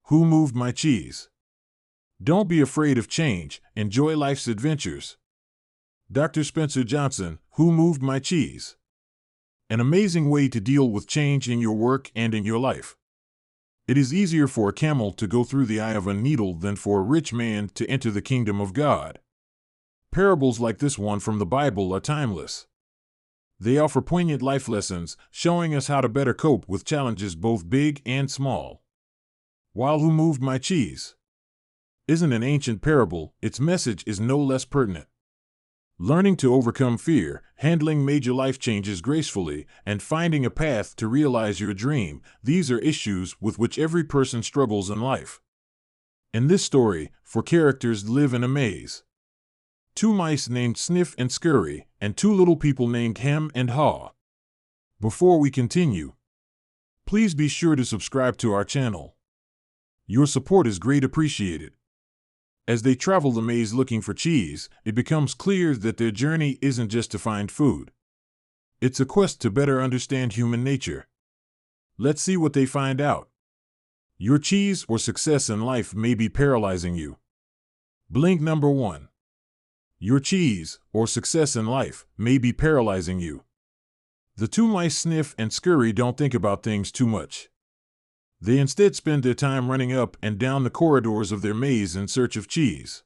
Who moved my cheese? Don't be afraid of change. Enjoy life's adventures. Dr. Spencer Johnson, Who Moved My Cheese? An amazing way to deal with change in your work and in your life. It is easier for a camel to go through the eye of a needle than for a rich man to enter the kingdom of God. Parables like this one from the Bible are timeless. They offer poignant life lessons, showing us how to better cope with challenges both big and small. While Who Moved My Cheese isn't an ancient parable, its message is no less pertinent. Learning to overcome fear, handling major life changes gracefully, and finding a path to realize your dream, these are issues with which every person struggles in life. In this story, 4 characters live in a maze. 2 mice named Sniff and Scurry, and 2 little people named Hem and Haw. Before we continue, please be sure to subscribe to our channel. Your support is greatly appreciated. As they travel the maze looking for cheese, it becomes clear that their journey isn't just to find food. It's a quest to better understand human nature. Let's see what they find out. Your cheese or success in life may be paralyzing you. Blink number 1. Your cheese or success in life may be paralyzing you. The 2 mice Sniff and Scurry don't think about things too much. They instead spend their time running up and down the corridors of their maze in search of cheese.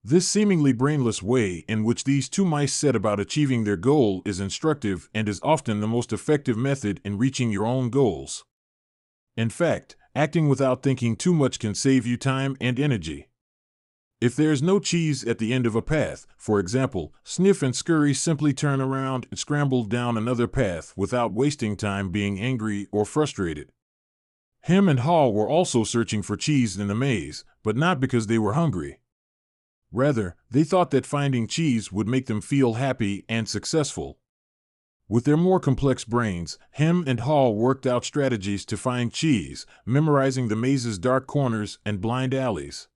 This seemingly brainless way in which these 2 mice set about achieving their goal is instructive and is often the most effective method in reaching your own goals. In fact, acting without thinking too much can save you time and energy. If there's no cheese at the end of a path, for example, Sniff and Scurry simply turn around and scramble down another path without wasting time being angry or frustrated. Hem and Haw were also searching for cheese in the maze, but not because they were hungry. Rather, they thought that finding cheese would make them feel happy and successful. With their more complex brains, Hem and Haw worked out strategies to find cheese, memorizing the maze's dark corners and blind alleys.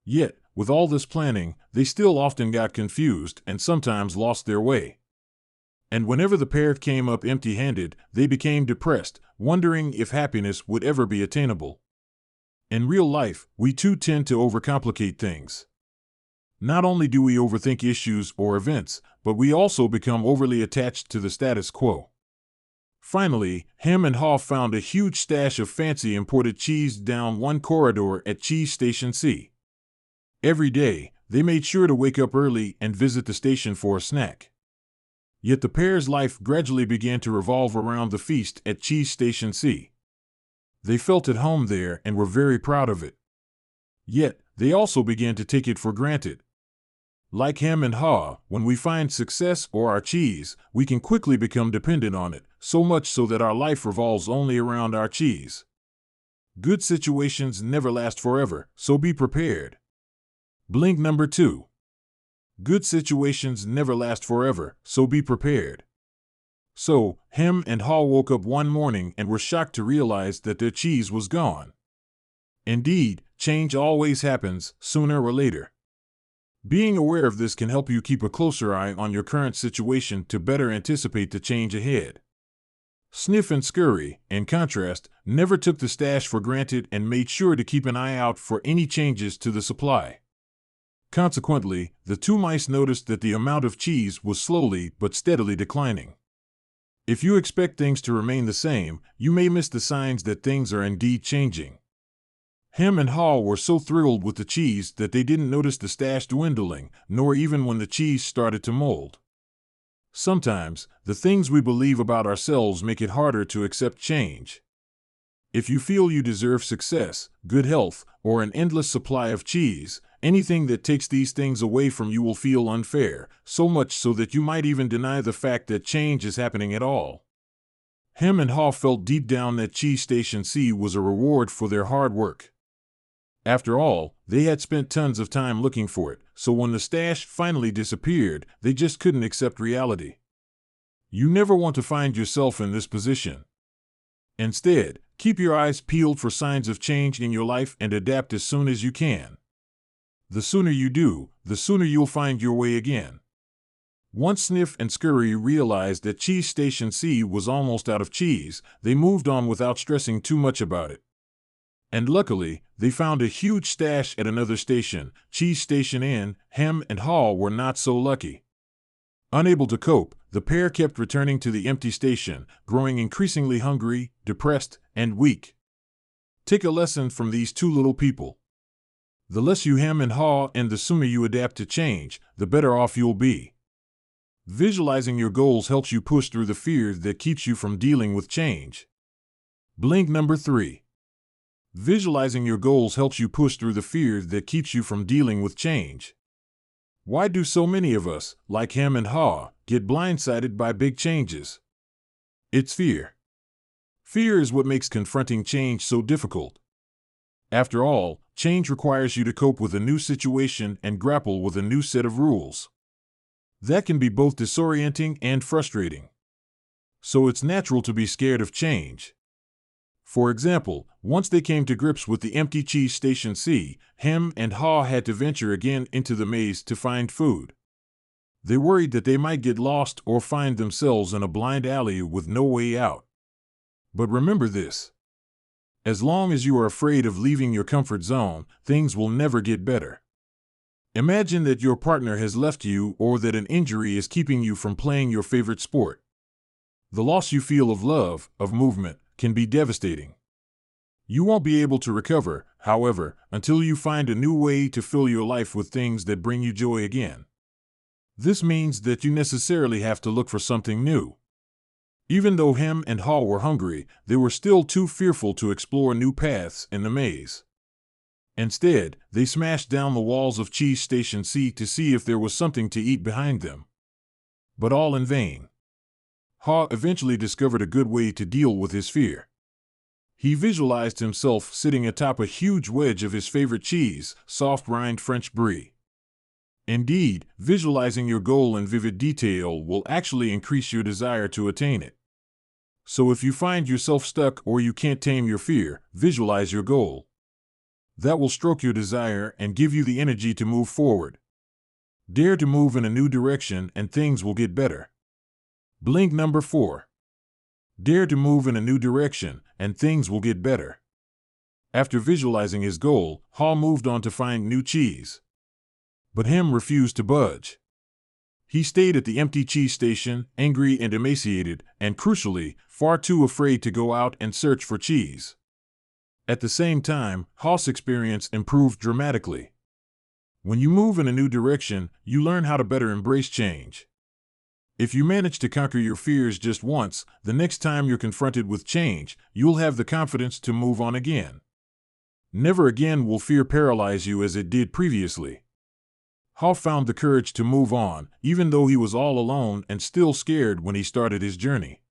Yet, with all this planning, they still often got confused and sometimes lost their way. And whenever the pair came up empty-handed, they became depressed, wondering if happiness would ever be attainable. In real life, we too tend to overcomplicate things. Not only do we overthink issues or events, but we also become overly attached to the status quo. Finally, Hem and Haw found a huge stash of fancy imported cheese down one corridor at Cheese Station C. Every day, they made sure to wake up early and visit the station for a snack. Yet the pair's life gradually began to revolve around the feast at Cheese Station C. They felt at home there and were very proud of it. Yet, they also began to take it for granted. Like Hem and Haw, when we find success or our cheese, we can quickly become dependent on it, so much so that our life revolves only around our cheese. Good situations never last forever, so be prepared. Blink number 2. Good situations never last forever, so be prepared. So, Hem and Haw woke up one morning and were shocked to realize that their cheese was gone. Indeed, change always happens, sooner or later. Being aware of this can help you keep a closer eye on your current situation to better anticipate the change ahead. Sniff and Scurry, in contrast, never took the stash for granted and made sure to keep an eye out for any changes to the supply. Consequently, the 2 mice noticed that the amount of cheese was slowly but steadily declining. If you expect things to remain the same, you may miss the signs that things are indeed changing. Hem and Haw were so thrilled with the cheese that they didn't notice the stash dwindling, nor even when the cheese started to mold. Sometimes, the things we believe about ourselves make it harder to accept change. If you feel you deserve success, good health, or an endless supply of cheese, anything that takes these things away from you will feel unfair, so much so that you might even deny the fact that change is happening at all. Hem and Haw felt deep down that Cheese Station C was a reward for their hard work. After all, they had spent tons of time looking for it, so when the stash finally disappeared, they just couldn't accept reality. You never want to find yourself in this position. Instead, keep your eyes peeled for signs of change in your life and adapt as soon as you can. The sooner you do, the sooner you'll find your way again. Once Sniff and Scurry realized that Cheese Station C was almost out of cheese, they moved on without stressing too much about it. And luckily, they found a huge stash at another station, Cheese Station N. Hem and Haw were not so lucky. Unable to cope, the pair kept returning to the empty station, growing increasingly hungry, depressed, and weak. Take a lesson from these two little people. The less you hem and haw and the sooner you adapt to change, the better off you'll be. Visualizing your goals helps you push through the fear that keeps you from dealing with change. Blink number 3. Visualizing your goals helps you push through the fear that keeps you from dealing with change. Why do so many of us, like hem and haw, get blindsided by big changes? It's fear. Fear is what makes confronting change so difficult. After all, change requires you to cope with a new situation and grapple with a new set of rules. That can be both disorienting and frustrating. So it's natural to be scared of change. For example, once they came to grips with the empty Cheese Station C, Hem and Haw had to venture again into the maze to find food. They worried that they might get lost or find themselves in a blind alley with no way out. But remember this. As long as you are afraid of leaving your comfort zone, things will never get better. Imagine that your partner has left you or that an injury is keeping you from playing your favorite sport. The loss you feel of love, of movement, can be devastating. You won't be able to recover, however, until you find a new way to fill your life with things that bring you joy again. This means that you necessarily have to look for something new. Even though Hem and Haw were hungry, they were still too fearful to explore new paths in the maze. Instead, they smashed down the walls of Cheese Station C to see if there was something to eat behind them. But all in vain. Haw eventually discovered a good way to deal with his fear. He visualized himself sitting atop a huge wedge of his favorite cheese, soft-rind French brie. Indeed, visualizing your goal in vivid detail will actually increase your desire to attain it. So if you find yourself stuck or you can't tame your fear, visualize your goal. That will stroke your desire and give you the energy to move forward. Dare to move in a new direction and things will get better. Blink number 4. Dare to move in a new direction and things will get better. After visualizing his goal, Haw moved on to find new cheese. But Hem refused to budge. He stayed at the empty cheese station, angry and emaciated, and crucially, far too afraid to go out and search for cheese. At the same time, Haw's experience improved dramatically. When you move in a new direction, you learn how to better embrace change. If you manage to conquer your fears just once, the next time you're confronted with change, you'll have the confidence to move on again. Never again will fear paralyze you as it did previously. Haw found the courage to move on, even though he was all alone and still scared when he started his journey.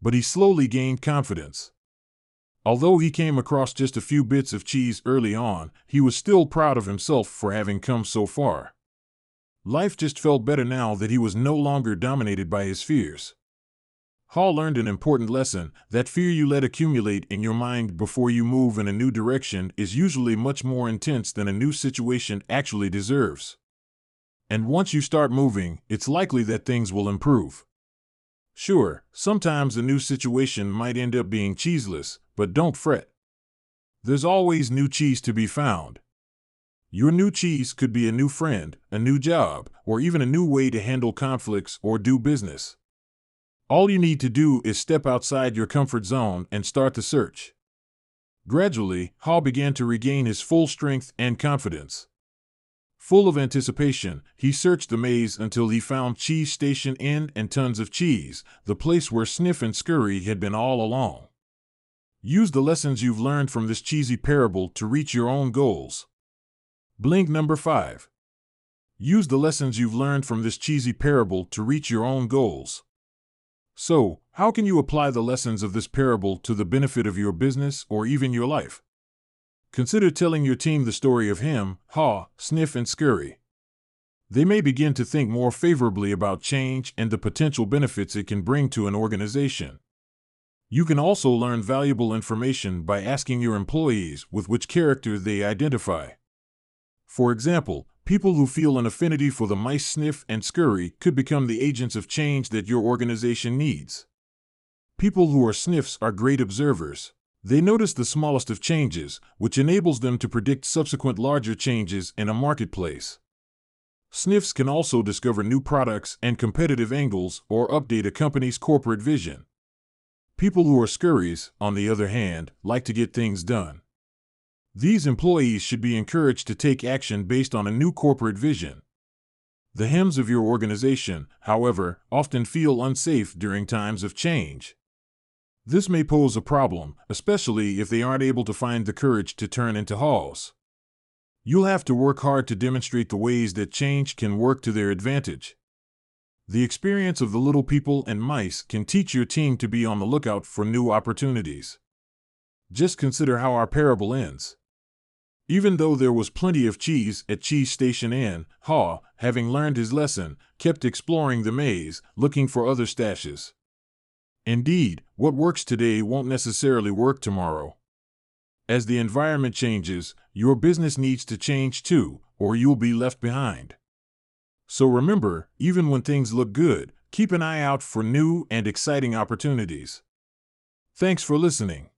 But he slowly gained confidence. Although he came across just a few bits of cheese early on, he was still proud of himself for having come so far. Life just felt better now that he was no longer dominated by his fears. Haw learned an important lesson: that fear you let accumulate in your mind before you move in a new direction is usually much more intense than a new situation actually deserves. And once you start moving, it's likely that things will improve. Sure, sometimes a new situation might end up being cheeseless, but don't fret. There's always new cheese to be found. Your new cheese could be a new friend, a new job, or even a new way to handle conflicts or do business. All you need to do is step outside your comfort zone and start the search. Gradually, Haw began to regain his full strength and confidence. Full of anticipation, he searched the maze until he found Cheese Station N and tons of cheese, the place where Sniff and Scurry had been all along. Use the lessons you've learned from this cheesy parable to reach your own goals. Blink number 5. Use the lessons you've learned from this cheesy parable to reach your own goals. So, how can you apply the lessons of this parable to the benefit of your business or even your life? Consider telling your team the story of Hem, Haw, Sniff, and Scurry. They may begin to think more favorably about change and the potential benefits it can bring to an organization. You can also learn valuable information by asking your employees with which character they identify. For example, People who feel an affinity for the mice sniff and scurry could become the agents of change that your organization needs. People who are sniffs are great observers. They notice the smallest of changes, which enables them to predict subsequent larger changes in a marketplace. Sniffs can also discover new products and competitive angles or update a company's corporate vision. People who are scurries, on the other hand, like to get things done. These employees should be encouraged to take action based on a new corporate vision. The hems of your organization, however, often feel unsafe during times of change. This may pose a problem, especially if they aren't able to find the courage to turn into haws. You'll have to work hard to demonstrate the ways that change can work to their advantage. The experience of the little people and mice can teach your team to be on the lookout for new opportunities. Just consider how our parable ends. Even though there was plenty of cheese at Cheese Station Inn, Haw, having learned his lesson, kept exploring the maze, looking for other stashes. Indeed, what works today won't necessarily work tomorrow. As the environment changes, your business needs to change too, or you'll be left behind. So remember, even when things look good, keep an eye out for new and exciting opportunities. Thanks for listening.